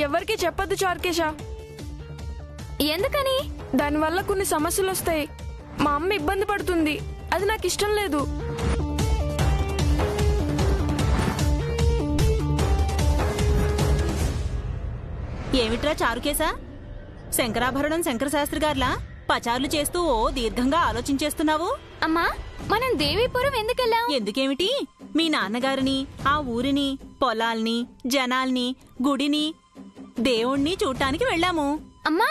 ఎవరికి చెప్పొద్దు చారుకేశ. ఎందుకని? దానివల్ల కొన్ని సమస్యలు వస్తాయి. మా అమ్మ ఇబ్బంది పడుతుంది. అది నాకు ఇష్టం లేదు. ఏమిట్రా చారుకేశా, శంకరాభరణం శంకరశాస్త్రి గారిలా పచారులు చేస్తూ ఓ దీర్ఘంగా ఆలోచించేస్తున్నావు? అమ్మా, మనం దేవీపురం ఎందుకెళ్ళాం? ఎందుకేమిటి, మీ నాన్నగారిని, ఆ ఊరిని, పొలాల్ని, జనాల్ని, గుడిని, దేవుణ్ణి చూడటానికి వెళ్ళాము. అమ్మా,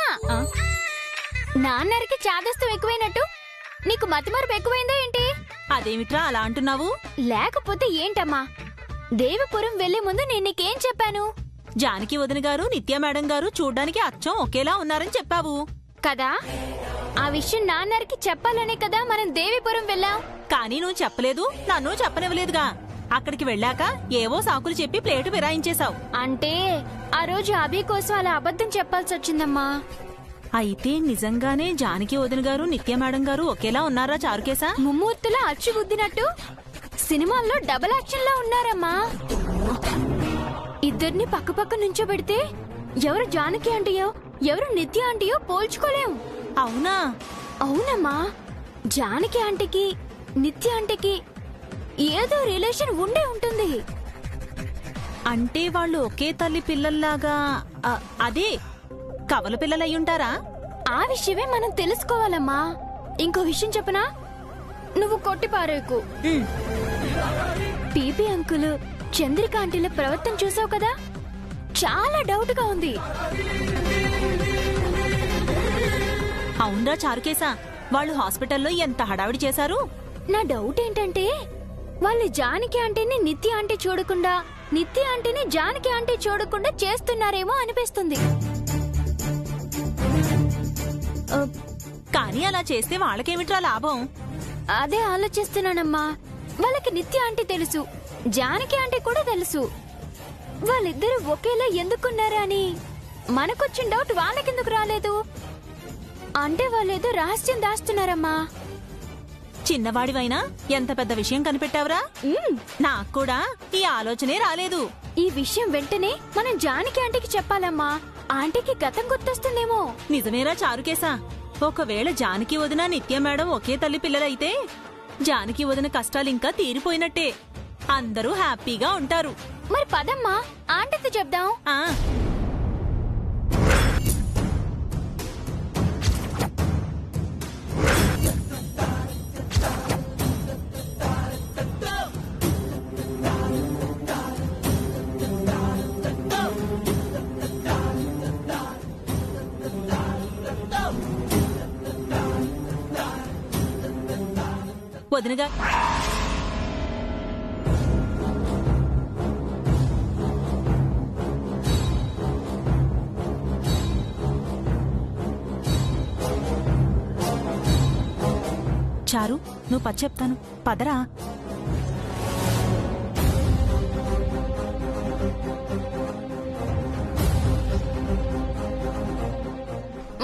నాన్నరికి చాదస్తం ఎక్కువైనట్టు నీకు మతిమరుపు ఎక్కువైందా ఏంటి? అదేమిట్రా అలా అంటున్నావు? లేకపోతే ఏంటమ్మా, దేవీపురం వెళ్లే ముందు నేను నీకేం చెప్పాను? జానకి వదిన గారు, నిత్య మేడం గారు చూడ్డానికి అచ్చం ఒకేలా ఉన్నారని చెప్పావు కదా. ఆ విషయం నాన్నరికి చెప్పాలనే కదా మనం దేవీపురం వెళ్ళాం. కానీ నువ్వు చెప్పలేదు, నన్ను చెప్పనివ్వలేదుగా. అక్కడికి వెళ్ళాక ఏవో సాకులు చెప్పి ప్లేటు విరాయించేశావు. అంటే ఆ రోజు అభి కోసం అలా అబద్ధం చెప్పాల్సి వచ్చిందమ్మా. అయితే నిజంగానే జానకి వదిన గారు, నిత్య మేడం గారు ఒకేలా ఉన్నారా చారుకేశా? ముమ్మూర్తులా అచ్చు గుద్దినట్టు సినిమాల్లో డబుల్ యాక్షన్ లా ఉన్నారమ్మా. ఇద్దరిని పక్కపక్క నుంచోబెడితే ఎవరు జానకి ఆంటీయో ఎవరు నిత్య ఆంటీయో పోల్చుకోలేం. అవునా? అవునమ్మా, జానకి ఆంటీకి నిత్య ఆంటీకి ఏదో రిలేషన్ ఉండే ఉంటుంది. అంటే వాళ్ళు ఒకే తల్లి పిల్లల్లాగా, అదే కవల పిల్లలయ్యుంటారా? ఆ విషయమే మనం తెలుసుకోవాలమ్మా. ఇంకో విషయం చెప్పనా, నువ్వు కొట్టి పారేకు. పీపీ అంకుల్ చంద్రిక ఆంటీల ప్రవర్తన చూసావు కదా, చాలా డౌట్ గా ఉంది. అవునరా చారుకేశా, వాళ్ళు హాస్పిటల్లో ఎంత హడావిడి చేశారు. నా డౌట్ ఏంటంటే వాళ్ళు జానకి ఆంటీని నిత్య ఆంటీ చూడకుండా, నిత్య ఆంటీని జానకి ఆంటీ చూడకుండా చేస్తున్నారేమో అనిపిస్తుంది. కానీ అలా చేస్తే వాళ్ళకేమిట్రా లాభం? అదే ఆలోచిస్తున్నానమ్మా. వాళ్ళకి నిత్య ఆంటీ తెలుసు, జానకి ఆంటీ కూడా తెలుసు. వాళ్ళిద్దరూ ఒకేలా ఎందుకున్నారా అని మనకొచ్చిన డౌట్ వాళ్ళకెందుకు రాలేదు? అంటే వాళ్ళేదో రహస్యం దాస్తున్నారమ్మా. చిన్నవాడివైనా ఎంత పెద్ద విషయం కనిపెట్టావురా. నాకు కూడా ఈ ఆలోచనే రాలేదు. ఈ విషయం వెంటనే మనం జానకి ఆంటీకి చెప్పాలమ్మా. ఆంటీకి గతం గుర్తొస్తుందేమో. నిజమేరా చారుకేశా, ఒకవేళ జానకి వదిన నిత్య మేడం ఒకే తల్లి పిల్లలైతే జానకి వదిన కష్టాలింకా తీరిపోయినట్టే. అందరూ హ్యాపీగా ఉంటారు. మరి పదమ్మా, ఆంటీతో చెప్దాం. వదినగా చారు, నువ్వు పది చెప్తాను, పదరా.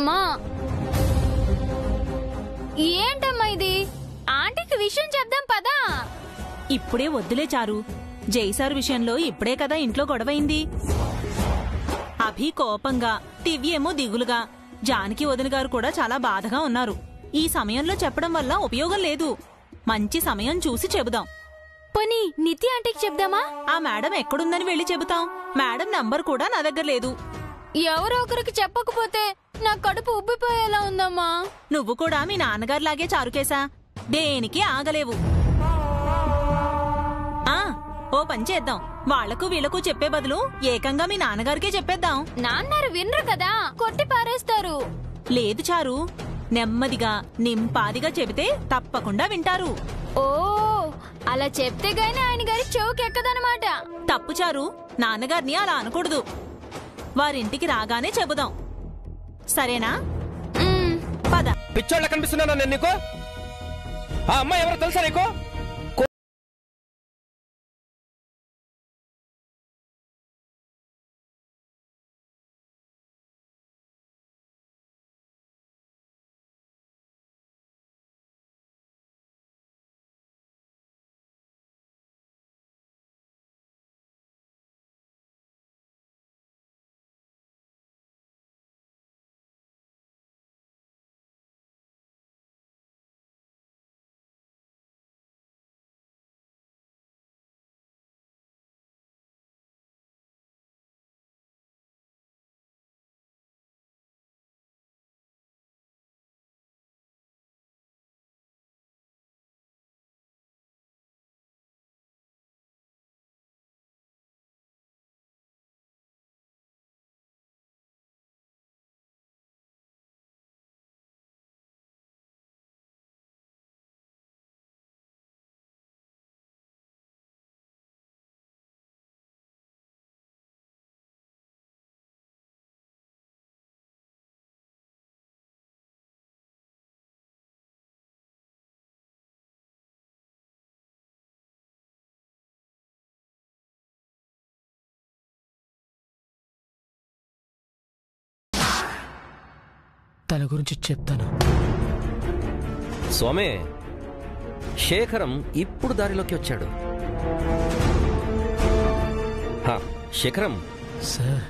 మా ఏంటమ్మా ఇది? ఆంటీకి విషయం చెప్దాం పదా. ఇప్పుడే వద్దులే చారు, జైసారు విషయంలో ఇప్పుడే కదా ఇంట్లో గొడవైంది. అభి కోపంగా, దివ్యేమో దిగులుగా, జానకి వదిన గారు కూడా చాలా బాధగా ఉన్నారు. ఈ సమయంలో చెప్పడం వల్ల ఉపయోగం లేదు. మంచి సమయం చూసి చెబుదాం. పోనీ నిత్య ఆంటీకి చెప్దామా? ఆ మేడం ఎక్కడుందని వెళ్లి చెబుతాం. మేడం నంబర్ కూడా నా దగ్గర లేదు. ఎవరో ఒకరికి చెప్పకపోతే నా కడుపు ఉబ్బిపోయేలా ఉందమ్మా. నువ్వు కూడా మీ నాన్నగారిలాగే చారుకేశా, దేనికి ఆగలేవు. ఓ పని చేద్దాం, వాళ్లకు వీళ్లకు చెప్పే బదులు ఏకంగా మీ నాన్నగారికే చెప్పేద్దాం. నాన్నారు వినరు కదా, కొట్టి పారేస్తారు. లేదు చారు, నెమ్మదిగా నింపాదిగా చెబితే తప్పకుండా వింటారు. ఓ, అలా చెప్తే గానీ ఆయన గారి చెవుకెక్కదనమాట. తప్పు చారు, నాన్నగారిని అలా అనకూడదు. వారింటికి రాగానే చెబుదాం, సరేనా? పద. పిచ్చోళ్ళ కనిపిస్తున్నానా నేను నీకు? ఆ అమ్మాయి ఎవరో తెలుసా నీకు? ఆయన గురించి చెప్తాను. స్వామి, శేఖరం ఇప్పుడు దారిలోకి వచ్చాడు. శేఖరం సార్,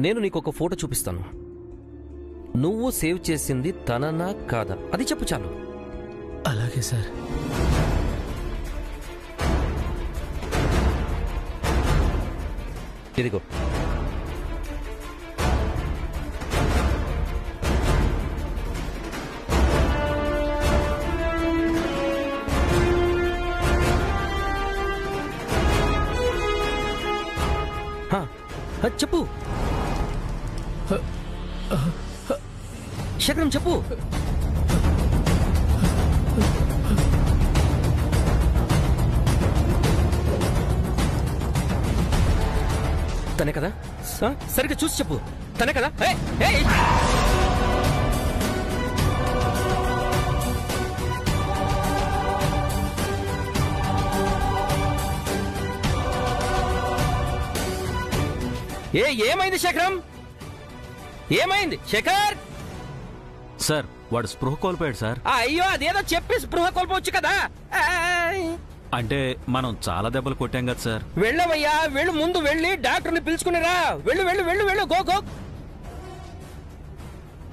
నేను నీకొక ఫోటో చూపిస్తాను. నువ్వు సేవ్ చేసింది తననా కాదా అది చెప్పు చాలు. అలాగే సార్. ఇదిగో. చెప్పు శేఖరం, చెప్పు. తనే కదా? సరిగ్గా చూసి చెప్పు. తనే కదా? ఏమైంది శేఖరం? ఏమైంది శేఖర్? సార్, వాడు స్పృహ కోల్పోయాడు సార్. అయ్యో, అదేదో చెప్పి స్పృహ కోల్పోవచ్చు కదా. అంటే మనం చాలా దెబ్బలు కొట్టాం కదా సార్. వెళ్ళవయ్యా, వెళ్ళు. ముందు వెళ్ళి డాక్టర్ని పిలుచుకునిరా. వెళ్ళు వెళ్ళు వెళ్ళు వెళ్ళు. Go go.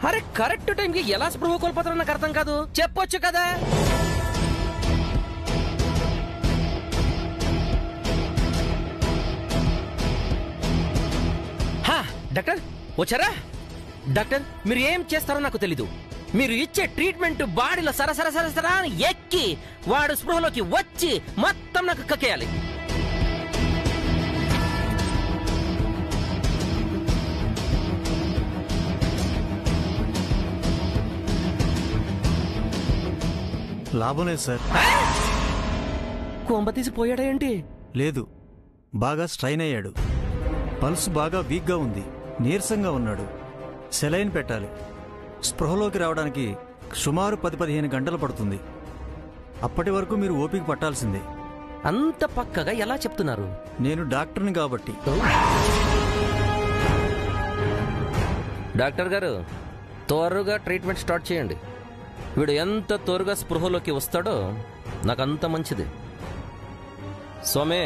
అరే, కరెక్ట్ టైంకి ఎలా స్పృహ కోల్పోతారో నాకు అర్థం కాదు. చెప్పొచ్చు కదా. డాక్టర్ వచ్చారా? డాక్టర్, మీరు ఏం చేస్తారో నాకు తెలీదు. మీరు ఇచ్చే ట్రీట్మెంట్ బాడీలో సరసర సరసరా ఎక్కి వాడు స్పృహలోకి వచ్చి మొత్తం నాకు కక్కేయాలి. లాభం లేదు సార్. కొంబ తీసిపోయాడా ఏంటి? లేదు, బాగా స్ట్రైన్ అయ్యాడు. పల్స్ బాగా వీక్గా ఉంది. నీరసంగా ఉన్నాడు. సెలైన్ పెట్టాలి. స్పృహలోకి రావడానికి సుమారు 10-15 గంటలు పడుతుంది. అప్పటి వరకు మీరు ఓపిక పట్టాల్సిందే. అంత పక్కగా ఎలా చెప్తున్నారు? నేను డాక్టర్ని కాబట్టి. డాక్టర్ గారు, త్వరగా ట్రీట్మెంట్ స్టార్ట్ చేయండి. వీడు ఎంత త్వరగా స్పృహలోకి వస్తాడో నాకంత మంచిది. స్వామి,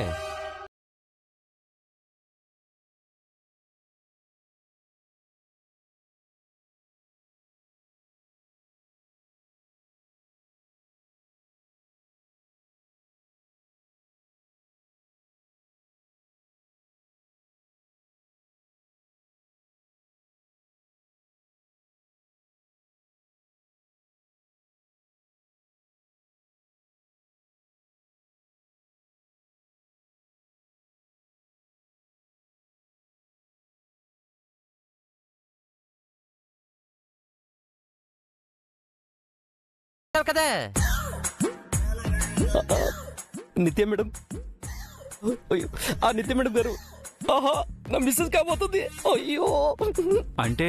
కదా నిత్య మేడం. ఆ నిత్య మేడం గారు, ఆహా, నా మిస్సెస్ కాబోతుంది. అయ్యో. అంటే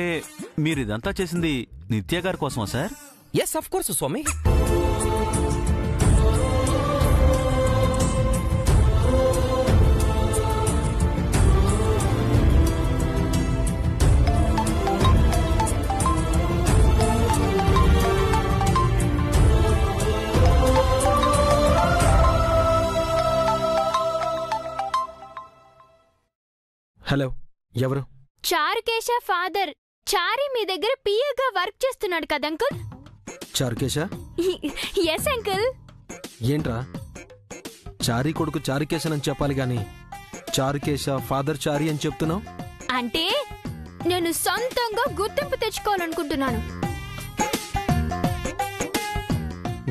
మీరు ఇదంతా చేసింది నిత్య గారి కోసమా sir? Yes, of course Swami. Hello, ఎవరు? చారుకేశ ఫాదర్. చారీ మీ దగ్గర పిఏగా వర్క్ చేస్తున్నాడు కదా అంకుల్? చారుకేశ? Yes uncle. ఏంట్రా, చారీ కొడుకు చారుకేశన్ అని చెప్పాలి గాని చారుకేశ ఫాదర్ చారీ అని చెప్తున్నావు? అంటే నేను సొంతంగా గుర్తింపు తెచ్చుకోవాలనుకుంటున్నాను.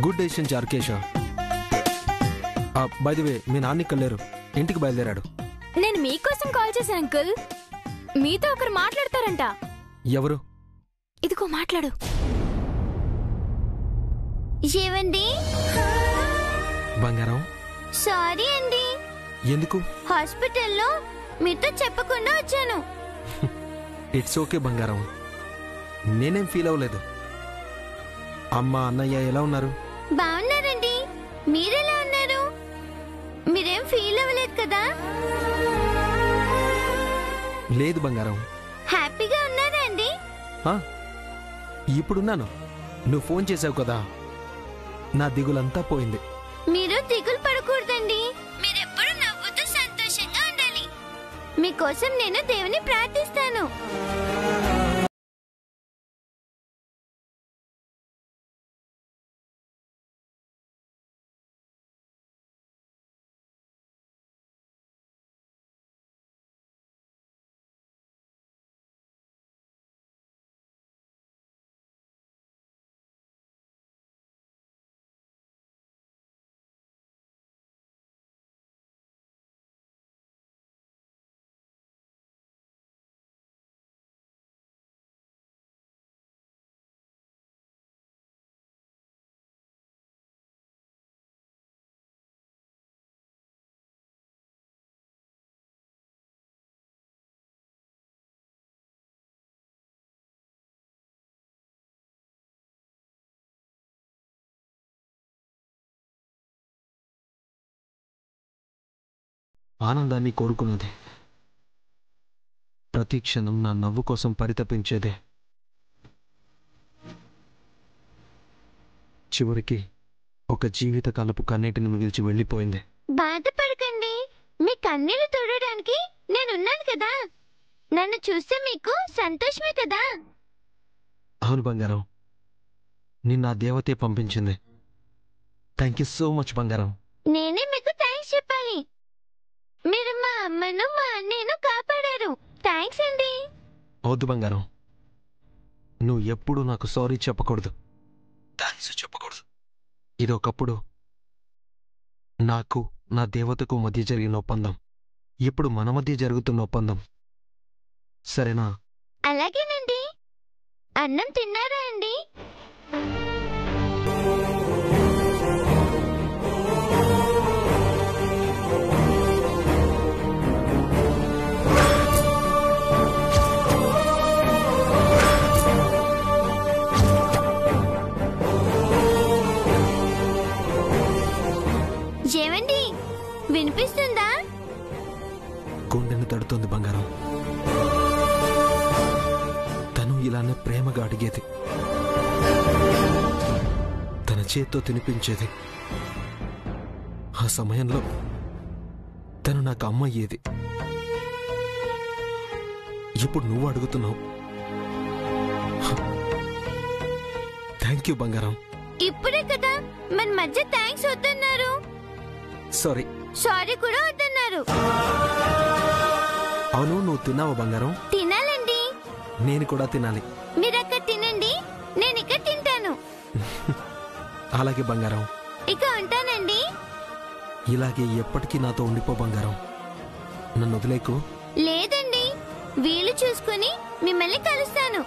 Good decision Charukesha. By the way, మీ నాన్న ఇక్కడ లేరు, ఇంటికి బయలుదేరాడు. నేను మీకోసం కాల్ చేశాను అంకుల్. మీతో ఒకరు మాట్లాడతారంట. ఎవరు? ఇదిగో మాట్లాడు. ఏవండి? బంగారం. సారీ అండి. ఎందుకు? హాస్పిటల్లో మీతో చెప్పకుండా వచ్చాను. ఇట్స్ ఓకే బంగారం, నేనేం ఫీల్ అవ్వలేదు. అమ్మ, అన్నయ్య ఎలా ఉన్నారు? బాగున్నారండి. మీరెలా ఉన్నారు? మీరేం ఫీల్ అవ్వలేదు కదా? లేదు బంగారం. హ్యాపీగా ఉన్నారా అండి? ఇప్పుడున్నాను. నువ్వు ఫోన్ చేసావు కదా, నా దిగులంతా పోయింది. మీరు దిగులు పడకూడదండి. మీరెప్పుడు నవ్వుతూ సంతోషంగా ఉండాలి. మీకోసం నేను దేవుని ప్రార్థిస్తాను. ఆనందాన్ని కోరుకున్నదే, ప్రతి క్షణం నా నవ్వు కోసం పరితపించేదే. చివరికి ఒక జీవిత కాలపు కన్నీటిని మిగిల్చి వెళ్ళిపోయింది. బాధపడకండి. మీ కన్నీళ్లు తుడవడానికి నేనున్నాను కదా. నన్ను చూస్తే మీకు సంతోషమే కదా. అవును బంగారం, నిన్న ఆ దేవతే పంపించింది. థ్యాంక్ యూ సో మచ్ బంగారం. నేనే మీకు థ్యాంక్స్ చెప్పాలి. మీరు మా అమ్మను మా అన్నయ్యను కాపాడారు. థ్యాంక్స్ అండి. వద్దు బంగారం, నువ్వు ఎప్పుడు నాకు సారీ చెప్పకూడదు, థ్యాంక్స్ చెప్పకూడదు. ఇది ఒకప్పుడు నాకు నా దేవతకు మధ్య జరిగిన ఒప్పందం. ఇప్పుడు మన మధ్య జరుగుతున్న ఒప్పందం. సరేనా? అలాగేనండి. అన్నం తిన్నారా అండి? ఏమండి, వినిపిస్తుందా? గుండెను తడుతోంది బంగారం. తను ఇలానే ప్రేమగా అడిగేది, తన చేత్తో తినిపించేది. ఆ సమయంలో తను నాకు అమ్మ అయ్యేది. ఇప్పుడు నువ్వు అడుగుతున్నావు. థ్యాంక్ యూ బంగారం. ఇప్పుడే కదా మన మధ్య థ్యాంక్స్ వద్దన్నారు. సారీ. సారీ కూడా వద్దన్నారు. అవును, నువ్వు తిన్నావా బంగారం? తినాలండి. నేను కూడా తినాలి. మీరక్కడ తినండి, నేను ఇక్కడ తింటాను. అలాగే బంగారం. ఇక ఉంటానండి. ఇలాగే ఎప్పటికీ నాతో ఉండిపో బంగారం. నన్ను వదిలేకు. లేదండి, వీలు చూసుకుని మిమ్మల్ని కలుస్తాను.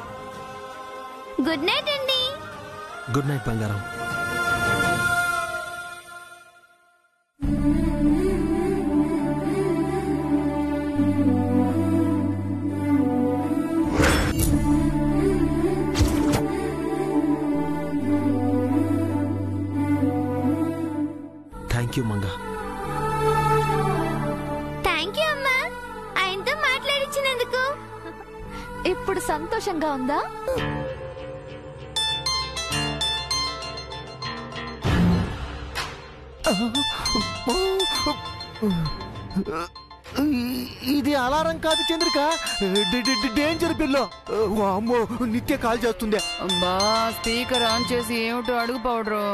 గుడ్ నైట్ అండి. గుడ్ నైట్ బంగారం. Thank you Manga. Thank you అమ్మా, ఆయనతో మాట్లాడించినందుకు. ఇప్పుడు సంతోషంగా ఉందా? ఇది అలారం కాదు చంద్రిక, డేంజర్ పిల్లో. అమ్మో, నిత్య కాల్ చేస్తుంది. అబ్బా, స్పీకర్ ఆన్ చేసి ఏమిటో అడుగు పౌడరు.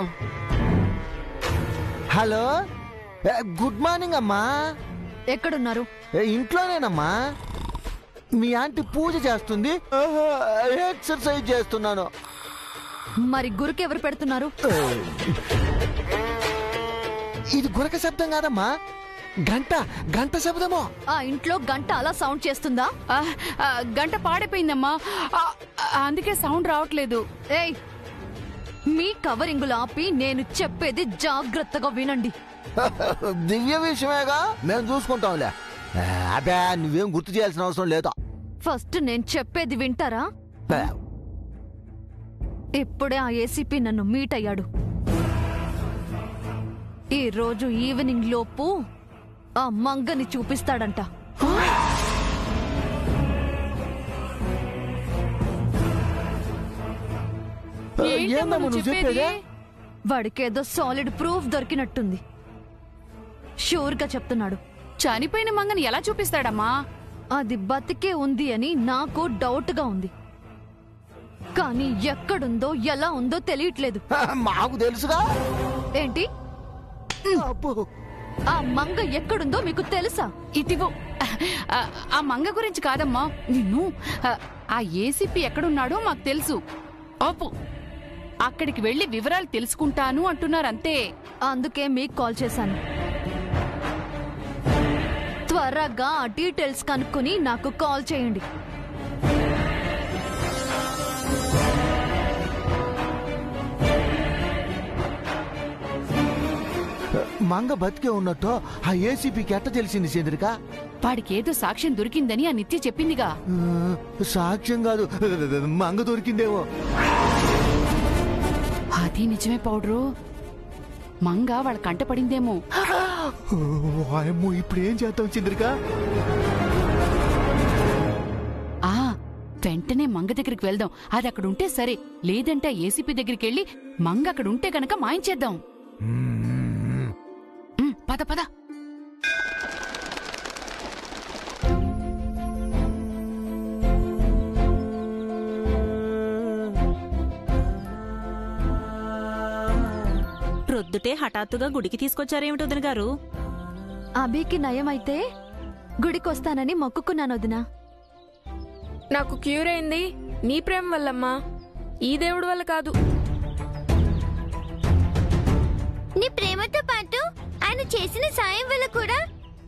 హలో, గుడ్ మార్నింగ్ అమ్మా. ఎక్కడున్నారు? ఇంట్లోనేనమ్మా. మీ ఆంటీ పూజ చేస్తుంది, ఎక్సర్సైజ్ చేస్తున్నాను. మరి గురుకు ఎవరు పెడుతున్నారు? ఇది గురక శబ్దం కాదమ్మా, గంట గంట శబ్దమో. ఆ ఇంట్లో గంట అలా సౌండ్ చేస్తుందా? గంట పాడైపోయిందమ్మా, అందుకే సౌండ్ రావట్లేదు. ఏయ్, మీ కవరింగులు ఆపి నేను చెప్పేది జాగ్రత్తగా వినండి. దివ్య విషయమేగా, మేము చూసుకుంటాంలే. అదే, నువ్వేం గుర్తు చేయాల్సిన అవసరం లేదు. ఫస్ట్ నేను చెప్పేది వింటారా? ఇప్పుడే ఆ ఏసీపీ నన్ను మీట్ అయ్యాడు. ఈ రోజు ఈవినింగ్ లోపు ఆ మంగని చూపిస్తాడంట. ఏందమ్మా నువ్వు చెప్పేదే? వాడికేదో సాలిడ్ ప్రూఫ్ దొరికినట్టుంది. షూర్ గా చెప్తున్నాడు. చనిపోయిన మంగని ఎలా చూపిస్తాడమ్మా? అది బతికే ఉంది అని నాకు డౌట్ గా ఉంది, కానీ ఎక్కడుందో ఎలా ఉందో తెలియట్లేదు. మాకు తెలుసుగా. ఏంటి? ఆ మంగ ఎక్కడుందో మీకు తెలుసా? ఇటివో ఆ మంగ గురించి కాదమ్మా, నిన్ను ఆ ఏసీపీ ఎక్కడున్నాడో మాకు తెలుసు. ఆపు, అక్కడికి వెళ్లి వివరాలు తెలుసుకుంటాను అంటున్నారంతే. అందుకే మీకు కాల్ చేశాను. త్వరగా ఆ డీటెయిల్స్ కనుక్కొని నాకు కాల్ చేయండి. మంగ బతికే ఉన్నట్టు ఆ ఏసీపీకి ఎట్ట తెలిసింది చంద్రిక? వాడికేదో సాక్ష్యం దొరికిందని ఆ నిత్య చెప్పిందిగా. సాక్ష్యం కాదు, మంగ దొరికిందేమో. అది నిజమే పౌడరు. మంగ వాళ్ళ కంట పడిందేమో. అమ్మో, ఇప్పుడు ఏం చేద్దాం చంద్రిక? వెంటనే మంగ దగ్గరికి వెళ్దాం. అది అక్కడ ఉంటే సరే, లేదంటే ఏసీపీ దగ్గరికి వెళ్ళి మంగ అక్కడ ఉంటే గనక మాయించేద్దాం. పద పద. ప్రొద్దుటే హఠాత్తుగా గుడికి తీసుకొచ్చారేమిటి వదిన గారు? అభికి నయమైతే గుడికొస్తానని మొక్కుకున్నాను వదినా. నాకు క్యూర్ అయింది నీ ప్రేమ వల్లమ్మా, ఈ దేవుడి వల్ల కాదు. నీ ప్రేమతో పాటు ఆయన చేసిన సాయం వల్ల కూడా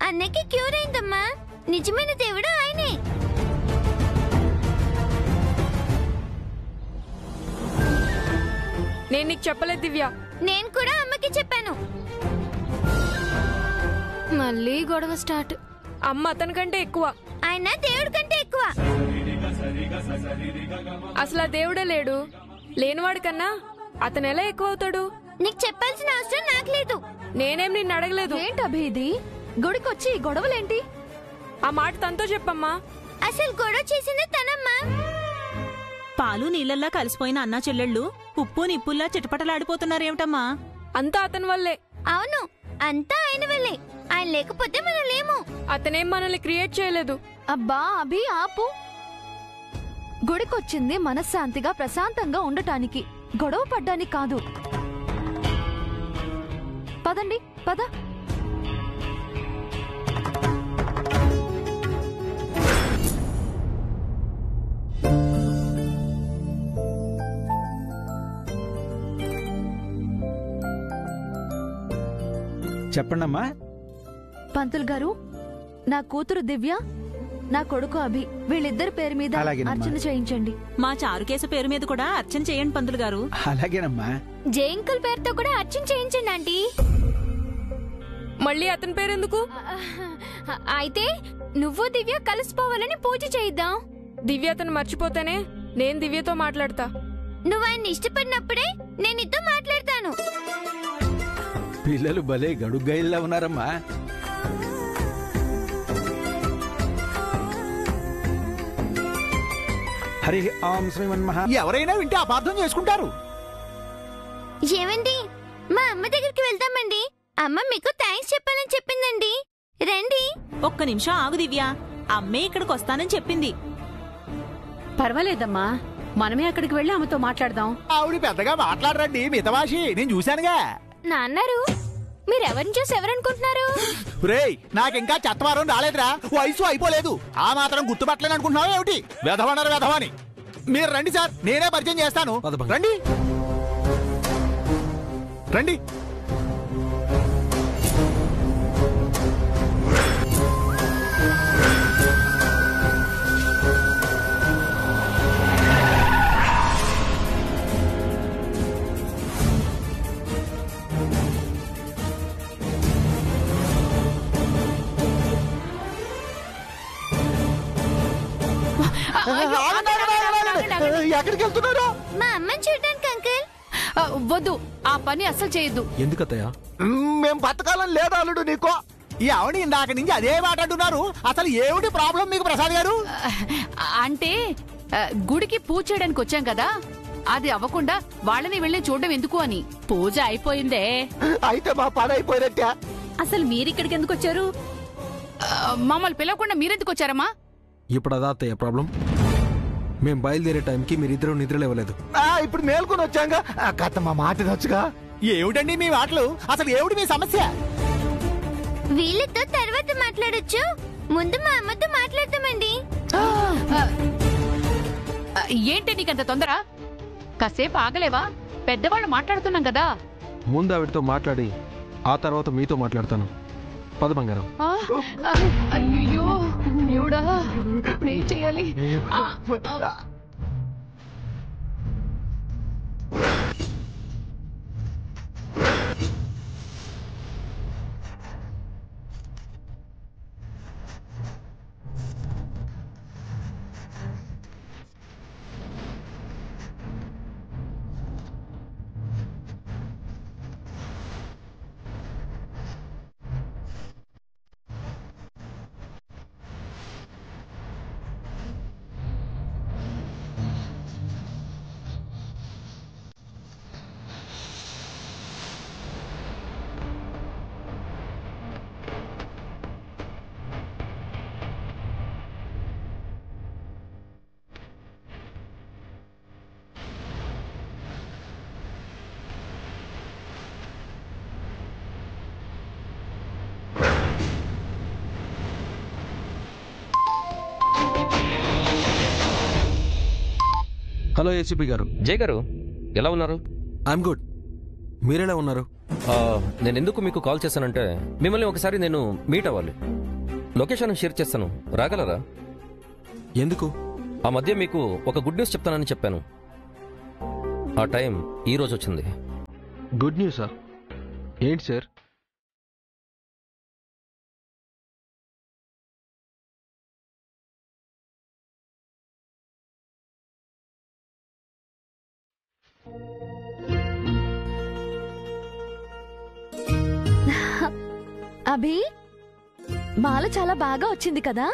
అన్నకి క్యూర్ అయిందమ్మా. నిజమైన దేవుడు ఆయనే. నేను నీకు చెప్పలేదు దివ్య. నేను కూడా అమ్మకి చెప్పాను. మళ్ళీ గొడవ స్టార్ట్. అమ్మ అతని కంటే ఎక్కువ, ఆయన దేవుడి కంటే ఎక్కువ. అసలు ఆ దేవుడే లేడు. లేనివాడి కన్నా అతను ఎలా ఎక్కువ అవుతాడు? నీకు చెప్పాల్సిన అవసరం నాకు లేదు. నేనేం నిన్ను అడగలేదు. ఏంటి అభి ఇది? గుడికొచ్చి గొడవలేంటి? ఆ మాట తనతో చెప్పమ్మా. అసలు గొడవ చేసింది తనమ్మా. పాలు నీళ్ళల్లా కలిసిపోయిన అన్నా చెల్లెళ్ళు ఉప్పు నిప్పుల్లా చిటపటలాడిపోతున్నారేమిటమ్మా? అంతా అతని వల్లే. అవును, అంతా ఆయన వల్లే. ఆయన లేకపోతే మనం లేము. అతనేం మనల్ని క్రియేట్ చేయలేదు. అబ్బా అభి ఆపు. గుడికొచ్చింది మనశ్శాంతిగా ప్రశాంతంగా ఉండటానికి, గొడవ పడ్డానికి కాదు. పదండి పద. చెప్పండమ్మా. పంతులు గారు, నా కూతురు దివ్య, నా కొడుకు అభి, వీళ్ళిద్దరి పేరు మీద అర్చన చేయించండి. మా చారుకేశ పేరు మీద కూడా అర్చన చేయండి పంతులు గారు. అలాగేనమ్మా. జయంకుల్ పేరుతో కూడా అర్చన చేయించండి ఆంటీ. మళ్ళీ అతని పేరెందుకు? అయితే నువ్వు దివ్య కలిసిపోవాలని పూజ చేయిద్దాం. దివ్య అతను మర్చిపోతేనే నేను దివ్యతో మాట్లాడతా. నువ్వు ఆయన ఇష్టపడినప్పుడే నేను నీతో మాట్లాడతాను. పిల్లలు భలే గడుగ్గాయిల్లా ఉన్నారమ్మా. హరి ఓం శ్రీమన్మహ. ఎవరైనా వింటే అపార్థం చేసుకుంటారు. ఏమండి, మా అమ్మ దగ్గరికి వెళ్తామండి. అమ్మ మీకు థ్యాంక్స్ చెప్పాలని చెప్పిందండి. రండి. ఒక్క నిమిషం ఆగు దివ్య, అమ్మే ఇక్కడికి వస్తానని చెప్పింది. పర్వాలేదమ్మా, మనమే అక్కడికి వెళ్ళి అమ్మతో మాట్లాడదాం. ఆవిడ పెద్దగా మాట్లాడరండి, మితవాషి, నేను చూశానుగా. నాన్నారు, మీరెవరిని చూసి ఎవరనుకుంటున్నారు? రేయ్, నాకింకా చెత్తవారం రాలేదురా, వయసు అయిపోలేదు. ఆ మాత్రం గుర్తుపట్టలేని అనుకుంటున్నావా ఏమిటి? వెధవన్నారు వెధవని. మీరు రండి సార్, నేనే పరిచయం చేస్తాను. రండి రండి. ఎక్కడికి వెళ్తున్నారు? మా అమ్మని చూడడానికి అంకుల్. వద్దు, ఆ పని అస్సలు చేయొద్దు. ఎందుకత్తయ్యా? మేం బతకాలని లేదా అల్లుడు నీకో? ఈ ఆవిడ ఇందాక నుంచి అదే మాట అంటున్నారు. అసలు ఏమిటి ప్రాబ్లం మీకు ప్రసాద్ గారు? అంటే గుడికి పూజ చేయడానికి వచ్చాం కదా, అది అవ్వకుండా వాళ్ళని వెళ్ళి చూడడం ఎందుకు అని. పూజ అయిపోయిందే. అయితే మా పని అయిపోయినట్టే. అసలు మీరిక్కడికి ఎందుకు వచ్చారు? మమ్మల్ని పిలవకుండా మీరెందుకు వచ్చారమ్మా? ఇప్పుడు అదా అత్తయ్య ప్రాబ్లం. మేం బయలుదేరే టైంకి మీరిద్దరూ నిద్రలేవలేదు. ఇప్పుడు మేల్కొని వచ్చాగా కథ మా మాట నచ్చుగా. ఏమిటండి మీ మాటలు? అసలు ఏమిటి మీ సమస్య? వీళ్ళతో తర్వాత మాట్లాడొచ్చు, ముందు మా అమ్మతో మాట్లాడతామండి. ఏంటి నీకంత తొందర? కాసేపు ఆగలేవా? పెద్దవాళ్ళు మాట్లాడుతున్నాం కదా. ముందు ఆవిడతో మాట్లాడి ఆ తర్వాత మీతో మాట్లాడతాను. పద బంగారం. అయ్యో దేవుడా, ఏం చేయాలి? హలో ఏసీపీ గారు. జై గారు, ఎలా ఉన్నారు? I'm good. మీరెలా ఉన్నారు? నేను ఎందుకు మీకు కాల్ చేశానంటే మిమ్మల్ని ఒకసారి నేను మీట్ అవ్వాలి. లొకేషన్ షేర్ చేస్తాను, రాగలరా? ఎందుకు? ఆ మధ్య మీకు ఒక గుడ్ న్యూస్ చెప్తానని చెప్పాను. ఆ టైం ఈ రోజు వచ్చింది. గుడ్ న్యూసా? ఏంటి సార్? అభి, మాల చాలా బాగా వచ్చింది కదా?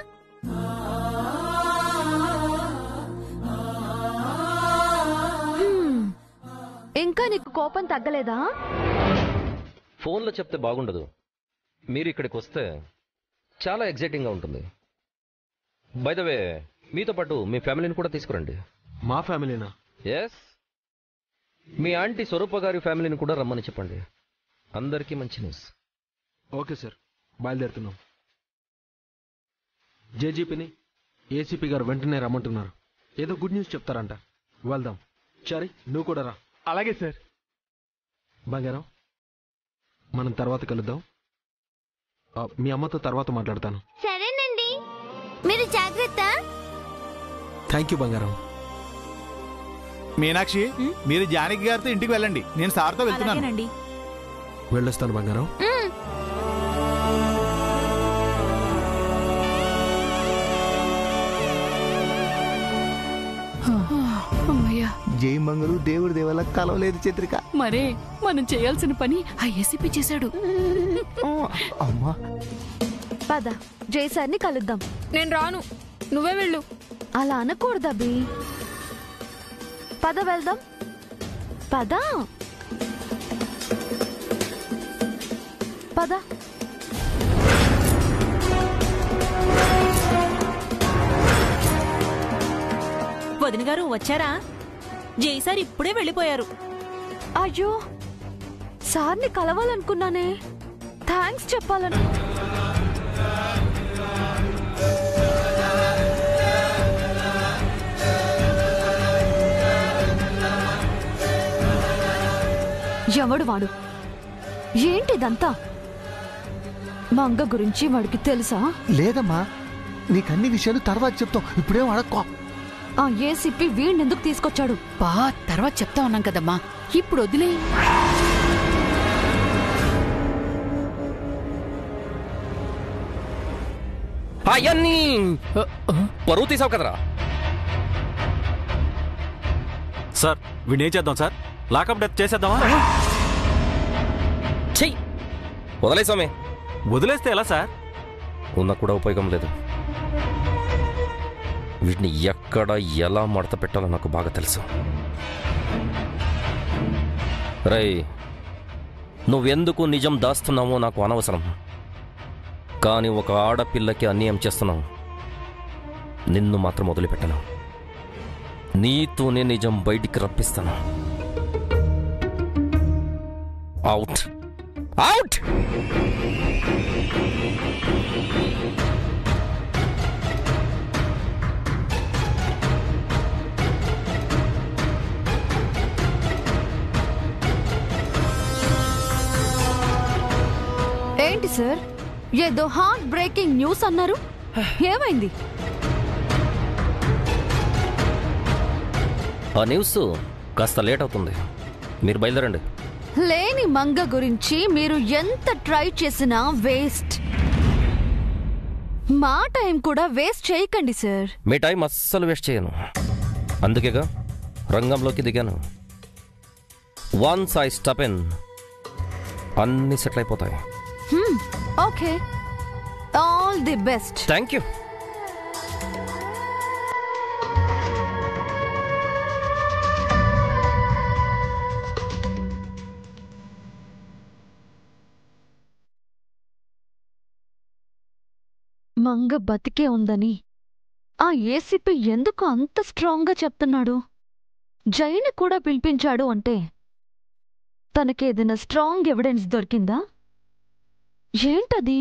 ఇంకా నీకు కోపం తగ్గలేదా? ఫోన్లో చెప్తే బాగుండదు. మీరు ఇక్కడికి వస్తే చాలా ఎగ్జైటింగ్గా ఉంటుంది. బై ద వే, మీతో పాటు మీ ఫ్యామిలీని కూడా తీసుకురండి. మా ఫ్యామిలీనా? ఎస్, మీ ఆంటీ స్వరూప గారి ఫ్యామిలీని కూడా రమ్మని చెప్పండి. అందరికీ మంచి న్యూస్. ఓకే సార్, బయలుదేరుతున్నాం. జేజీపీని ఏసీపీ గారు వెంటనే రమ్మంటున్నారు. ఏదో గుడ్ న్యూస్ చెప్తారంట. వెళ్దాం. చారి, నువ్వు కూడా రా. అలాగే సార్. బంగారం, మనం తర్వాత కలుద్దాం. మీ అమ్మతో తర్వాత మాట్లాడతాను. సరేనండి, మీరు జాగ్రత్త. థ్యాంక్ యూ బంగారం. మీనాక్షి, మీరు జానకి గారితో ఇంటికి వెళ్ళండి, నేను సార్తో వెళ్తున్నాను. వెళ్ళొస్తాను బంగారం. జై మంగళు, దేవుడి దేవల కలవలేదు చిత్రిక. మరే, మనం చేయాల్సిన పని ఆ ఏసీపీ చేశాడు. అమ్మా, పద, జయసార్ని కలుద్దాం. నేను రాను, నువ్వే వెళ్ళు. అలా అనకూడదు అభి. పద వెళ్దాం. పద పద. వదిన గారు వచ్చారా? జైసార్ ఇప్పుడే వెళ్ళిపోయారు. అయ్యో, సార్ని కలవాలనుకున్నానే. థ్యాంక్స్ చెప్పాలను. ఎవడు వాడు? ఏంటిదంతా? మంగ గురించి వాడికి తెలుసా? లేదమ్మా, నీకన్ని విషయాలు తర్వాత చెప్తాం, ఇప్పుడేం అడక్కో. ఆ ఏసీపీ వీణెందుకు తీసుకొచ్చాడు? తర్వాత చెప్తా ఉన్నాం కదమ్మా, ఇప్పుడు వదిలే. అవన్నీ పరువు తీసావు కదరా. సార్, వీణేం చేద్దాం సార్? లాకప్ డెత్ చేసేద్దామా? చెయ్యి, వదిలేసామే. వదిలేస్తే ఎలా సార్? ఉన్నా కూడా ఉపయోగం లేదు. వీటిని ఎక్కడ ఎలా మడత పెట్టాలో నాకు బాగా తెలుసు. రై, నువ్వెందుకు నిజం దాస్తున్నావో నాకు అనవసరం. కానీ ఒక ఆడపిల్లకి అన్యాయం చేస్తున్నావు, నిన్ను మాత్రం వదిలిపెట్టను. నీతోనే నిజం బయటికి రప్పిస్తాను. Out out. ఏంటి సార్, ఏదో హార్ట్ బ్రేకింగ్ న్యూస్ అన్నారు, ఏమైంది? ఆ న్యూస్ కాస్త లేట్ అవుతుంది, మీరు బయలుదేరండి. లేని మంగ గురించి మీరు ఎంత ట్రై చేసినా వేస్ట్. మా టైం కూడా వేస్ట్ చేయకండి సార్. మీ టైం అస్సలు వేస్ట్ చేయను, అందుకేగా రంగంలోకి దిగాను. వన్స్ ఐ స్టెప్ ఇన్, అన్ని సెటిల్ అయిపోతాయి. Okay, all the best. Thank you. Manga బతికే ఉందని ఆ ఏసీపీ ఎందుకు అంత స్ట్రాంగ్గా చెప్తున్నాడు? జైని కూడా పిలిపించాడు అంటే తనకేదైనా స్ట్రాంగ్ ఎవిడెన్స్ దొరికిందా? ఏంటది?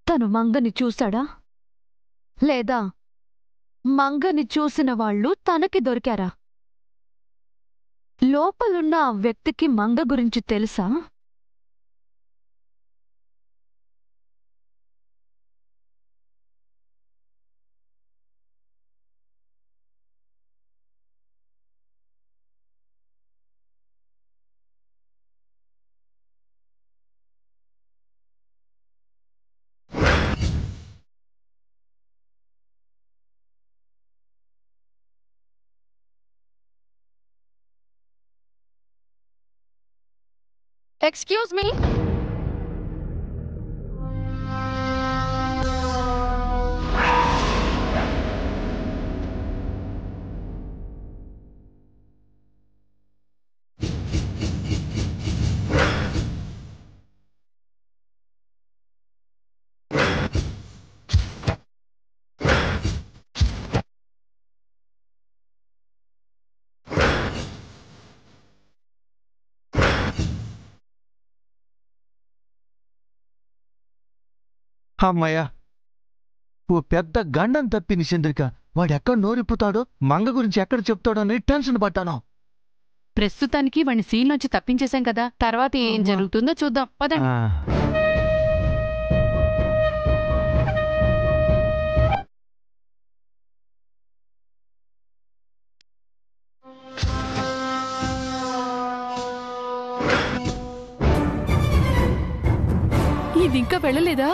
తను మంగని చూశాడా, లేదా మంగని చూసిన వాళ్ళు తనకి దొరికారా? లోపలున్న ఆ వ్యక్తికి మంగ గురించి తెలుసా? Excuse me? అమ్మయ్యా, ఓ పెద్ద గండం తప్పింది చంద్రిక. వాడెక్కడ నోరిప్పుతాడో, మంగ గురించి ఎక్కడ చెప్తాడో అని టెన్షన్ పడ్డాను. ప్రస్తుతానికి వాడిని సీన్ నుంచి తప్పించేశాం కదా, తర్వాత ఏం జరుగుతుందో చూద్దాం, పదండి. ఇది ఇంకా వెళ్ళలేదా?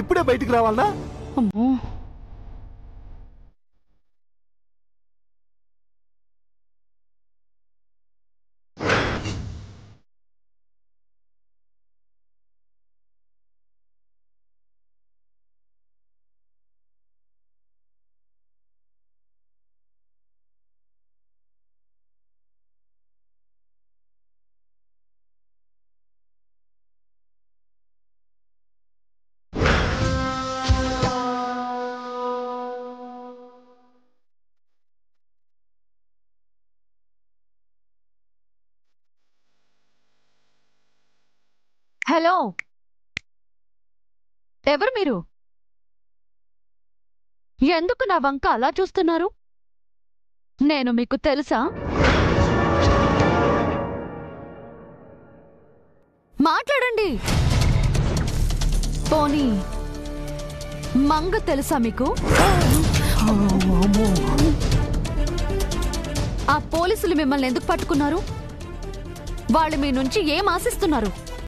ఇప్పుడే బయటికి రావాలా? అమ్మో, హలో, ఎవరు మీరు? ఎందుకు నా వంక అలా చూస్తున్నారు? నేను మీకు తెలుసా? మాట్లాడండి. పోనీ మంగ తెలుసా మీకు? ఆ పోలీసులు మిమ్మల్ని ఎందుకు పట్టుకున్నారు? వాళ్ళు మీ నుంచి ఏం ఆశిస్తున్నారు?